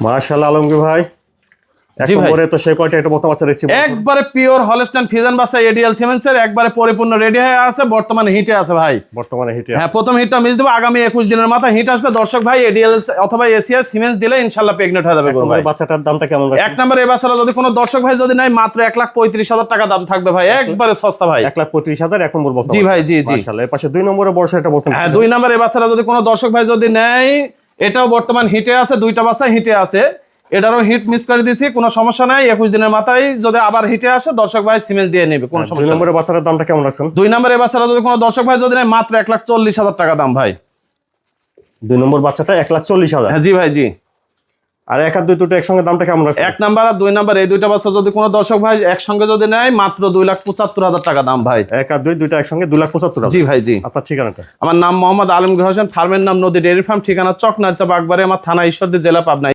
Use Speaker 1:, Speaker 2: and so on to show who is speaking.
Speaker 1: মাশাআল্লাহ আলমগীর ভাই,
Speaker 2: জি ভাই,
Speaker 1: একবারে তো সেই কয়টা এটা বর্তমান বাচ্চা দেখছি,
Speaker 2: একবারে পিওর হলস্টাইন ফ্রিজিয়ান বাচ্চা এডিএল সিমেন্সের একবারে পরিপূর্ণ রেডি হয়ে আছে, বর্তমানে হিটে আছে ভাই।
Speaker 1: বর্তমানে হিটে।
Speaker 2: হ্যাঁ, প্রথম হিটটা মিস দেবো, আগামী 21 দিনের মাথায় হিট আসবে দর্শক ভাই। এডিএল অথবা এসিআই সিমেন্স দিলে ইনশাআল্লাহ প্রেগনেন্ট হয়ে যাবে গরু ভাই।
Speaker 1: বাচ্চাটার দামটা কেমন রাখছেন?
Speaker 2: এক নম্বর এই বাচ্চাটা যদি কোনো দর্শক ভাই যদি নেয় মাত্র 1,35,000 টাকা দাম থাকবে ভাই, একবারে সস্তা ভাই।
Speaker 1: 1,35,000 এক নম্বর বর্তমান।
Speaker 2: জি ভাই, জি জি।
Speaker 1: মাশাআল্লাহ। এর পাশে 2 নম্বরে বর্ষা এটা বর্তমান।
Speaker 2: হ্যাঁ, 2 নম্বর এই বাচ্চাটা যদি কোনো দর্শক ভাই যদি নেয়, এটাও বর্তমান হিটে আছে, দুইটা বাচ্চা হিটে আছে। এটারও হিট মিস করে দিছি, কোনো সমস্যা নাই। 21 দিনের মাথায় যদি আবার হিটে আসে দর্শক ভাই সিমেন্স দিয়ে নেবে, কোনো
Speaker 1: 2
Speaker 2: সমস্যা নাই।
Speaker 1: নম্বরে বাচ্চাটার দামটা কেমন রাখছেন?
Speaker 2: 2 নম্বরে বাচ্চাটা যদি কোনো দর্শক ভাই যদি নেয় মাত্র 1,40,000 টাকা দাম ভাই।
Speaker 1: 2 নম্বর বাচ্চাটা 1,40,000।
Speaker 2: হ্যাঁ জি ভাই, জি।
Speaker 1: আর 1 আর 2 দুটো একসঙ্গে দামটা কেমন রাখছেন?
Speaker 2: 1 নাম্বার আর 2 নাম্বার এই দুইটা বাচ্চা যদি কোনো দর্শক ভাই একসঙ্গে যদি নেয় মাত্র 2,75,000 টাকা দাম ভাই।
Speaker 1: 1 আর 2 দুটো একসঙ্গে 2,75,000।
Speaker 2: জি ভাই, জি।
Speaker 1: আপনার ঠিকানাটা?
Speaker 2: আমার নাম মোহাম্মদ আলমগীর হোসেন, ফার্মের নাম নদী ডেয়ারি ফার্ম, ঠিকানা চক নারচা বাগবাড়ি, আমার থানা ঈশ্বরদী, জেলা পাবনা।